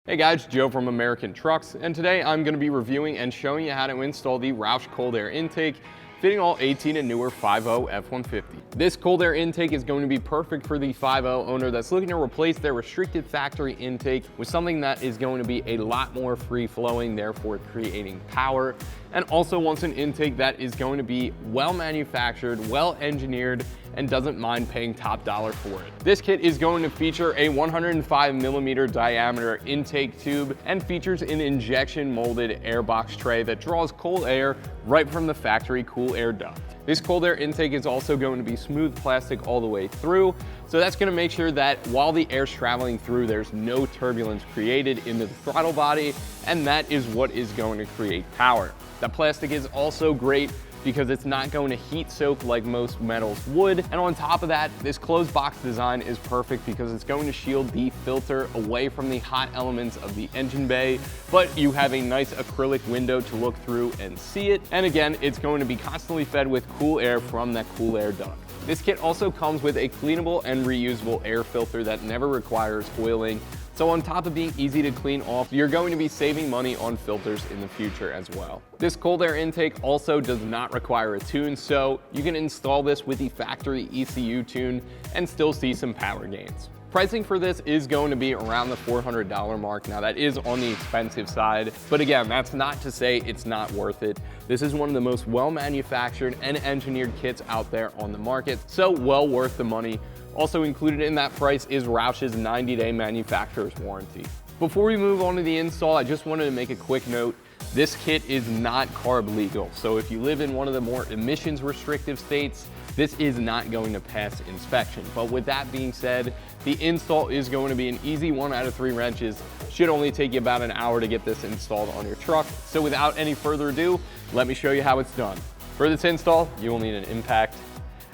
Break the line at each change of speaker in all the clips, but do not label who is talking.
Hey guys, Joe from American Trucks, and today I'm going to be reviewing and showing you how to install the Roush cold air intake fitting all 18 and newer 5.0 F-150. This cold air intake is going to be perfect for the 5.0 owner that's looking to replace their restricted factory intake with something that is going to be a lot more free flowing, therefore creating power, and also wants an intake that is going to be well manufactured, well engineered, and doesn't mind paying top dollar for it. This kit is going to feature a 105mm diameter intake tube and features an injection molded air box tray that draws cold air right from the factory cool air duct. This cold air intake is also going to be smooth plastic all the way through, so that's going to make sure that while the air's traveling through, there's no turbulence created into the throttle body, and that is what is going to create power. The plastic is also great because it's not going to heat soak like most metals would. And on top of that, this closed box design is perfect because it's going to shield the filter away from the hot elements of the engine bay, but you have a nice acrylic window to look through and see it. And again, it's going to be constantly fed with cool air from that cool air duct. This kit also comes with a cleanable and reusable air filter that never requires oiling. So on top of being easy to clean off, you're going to be saving money on filters in the future as well. This cold air intake also does not require a tune, so you can install this with the factory ECU tune and still see some power gains. Pricing for this is going to be around the $400 mark. Now that is on the expensive side, but again, that's not to say it's not worth it. This is one of the most well-manufactured and engineered kits out there on the market, so well worth the money. Also included in that price is Roush's 90-day manufacturer's warranty. Before we move on to the install, I just wanted to make a quick note. This kit is not carb legal, so if you live in one of the more emissions restrictive states, this is not going to pass inspection. But with that being said, the install is going to be an easy 1 out of 3 wrenches. Should only take you about an hour to get this installed on your truck. So without any further ado, let me show you how it's done. For this install, you will need an impact,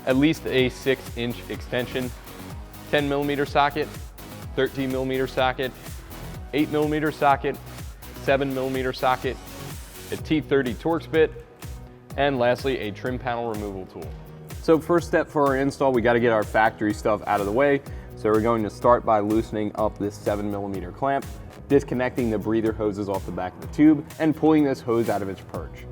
at least a 6-inch extension, 10mm socket, 13mm socket, 8mm socket, 7mm socket, a T30 Torx bit, and lastly, a trim panel removal tool. So first step for our install, we got to get our factory stuff out of the way. So we're going to start by loosening up this 7mm clamp, disconnecting the breather hoses off the back of the tube, and pulling this hose out of its perch.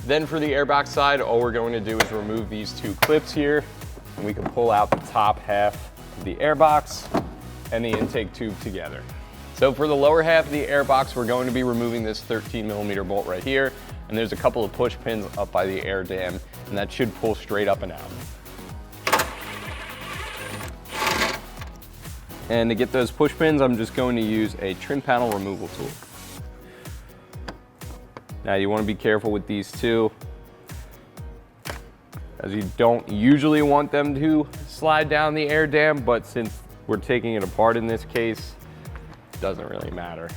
Then for the airbox side, all we're going to do is remove these 2 clips here, and we can pull out the top half of the airbox and the intake tube together. So for the lower half of the airbox, we're going to be removing this 13mm bolt right here, and there's a couple of push pins up by the air dam, and that should pull straight up and out. And to get those push pins, I'm just going to use a trim panel removal tool. Now you want to be careful with these two, as you don't usually want them to slide down the air dam, but since we're taking it apart in this case, it doesn't really matter.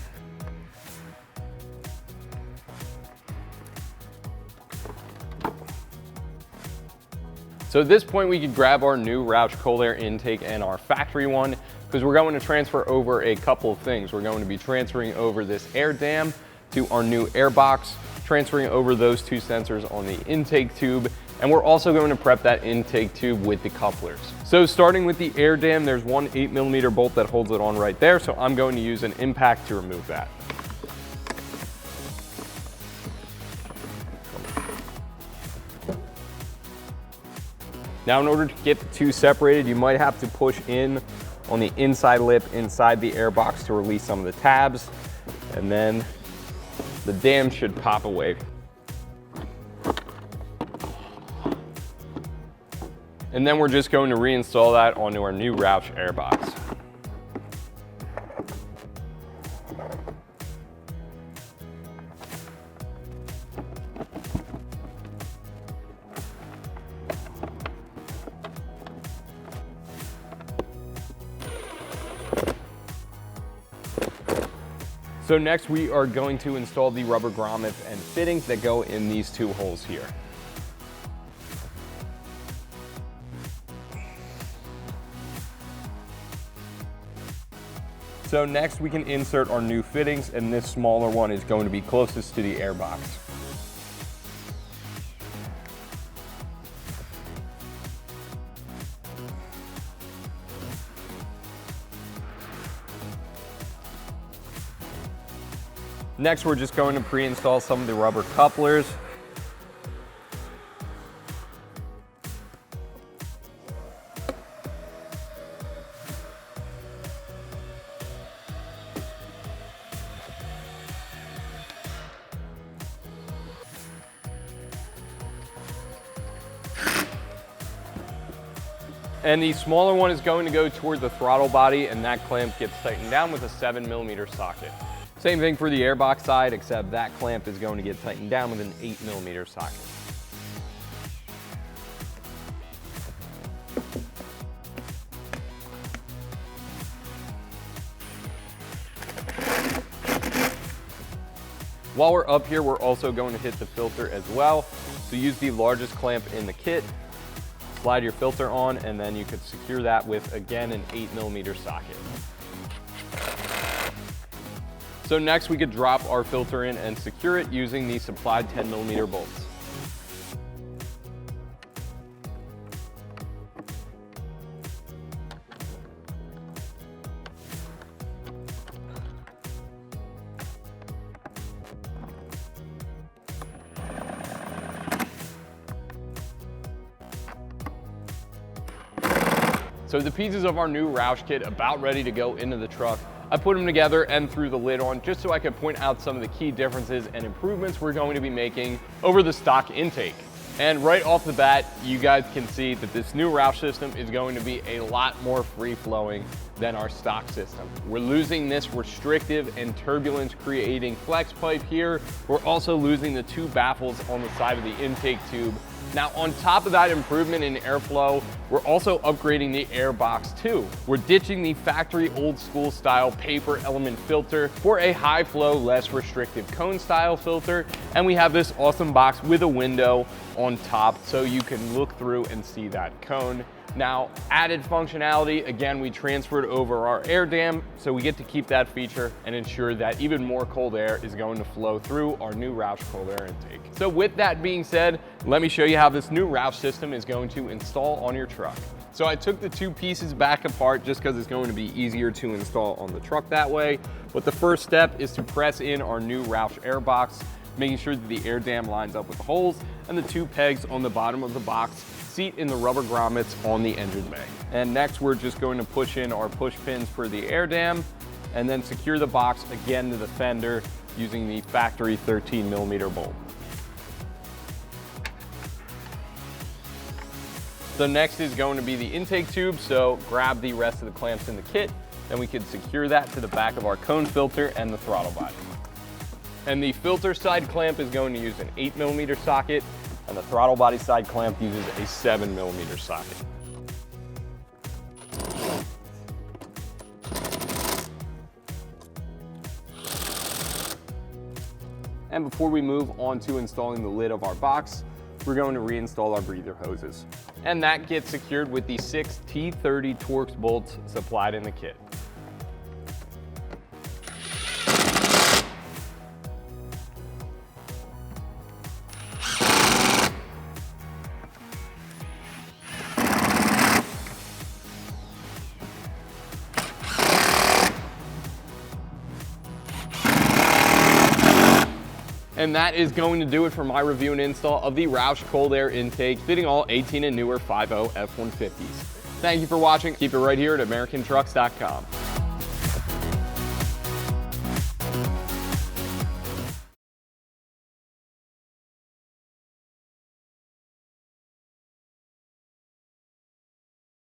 So at this point, we could grab our new Roush cold air intake and our factory one, because we're going to transfer over a couple of things. We're going to be transferring over this air dam to our new air box, transferring over those 2 sensors on the intake tube, and we're also going to prep that intake tube with the couplers. So starting with the air dam, there's one 8mm bolt that holds it on right there, so I'm going to use an impact to remove that. Now in order to get the 2 separated, you might have to push in on the inside lip inside the air box to release some of the tabs, and then the dam should pop away. And then we're just going to reinstall that onto our new Roush airbox. So next we are going to install the rubber grommets and fittings that go in these 2 holes here. So next we can insert our new fittings, and this smaller one is going to be closest to the airbox. Next, we're just going to pre-install some of the rubber couplers. And the smaller one is going to go toward the throttle body, and that clamp gets tightened down with a 7mm socket. Same thing for the airbox side, except that clamp is going to get tightened down with an 8mm socket. While we're up here, we're also going to hit the filter as well. So use the largest clamp in the kit, slide your filter on, and then you could secure that with, again, an 8mm socket. So next we could drop our filter in and secure it using the supplied 10mm bolts. So the pieces of our new Roush kit about ready to go into the truck. I put them together and threw the lid on just so I could point out some of the key differences and improvements we're going to be making over the stock intake. And right off the bat, you guys can see that this new Roush system is going to be a lot more free-flowing than our stock system. We're losing this restrictive and turbulence creating flex pipe here. We're also losing the two baffles on the side of the intake tube. Now, on top of that improvement in airflow, we're also upgrading the air box too. We're ditching the factory old school style paper element filter for a high flow, less restrictive cone style filter. And we have this awesome box with a window on top so you can look through and see that cone. Now, added functionality, again, we transferred over our air dam, so we get to keep that feature and ensure that even more cold air is going to flow through our new Roush cold air intake. So with that being said, let me show you how this new Roush system is going to install on your truck. So I took the two pieces back apart just because it's going to be easier to install on the truck that way. But the first step is to press in our new Roush air box, making sure that the air dam lines up with the holes and the two pegs on the bottom of the box seat in the rubber grommets on the engine bay. And next we're just going to push in our push pins for the air dam and then secure the box again to the fender using the factory 13mm bolt. So next is going to be the intake tube, so grab the rest of the clamps in the kit, then we can secure that to the back of our cone filter and the throttle body. And the filter side clamp is going to use an 8mm socket, and the throttle body side clamp uses a 7mm socket. And before we move on to installing the lid of our box, we're going to reinstall our breather hoses. And that gets secured with the 6 T30 Torx bolts supplied in the kit. And that is going to do it for my review and install of the Roush cold air intake fitting all 18 and newer 5.0 F-150s. Thank you for watching. Keep it right here at AmericanTrucks.com.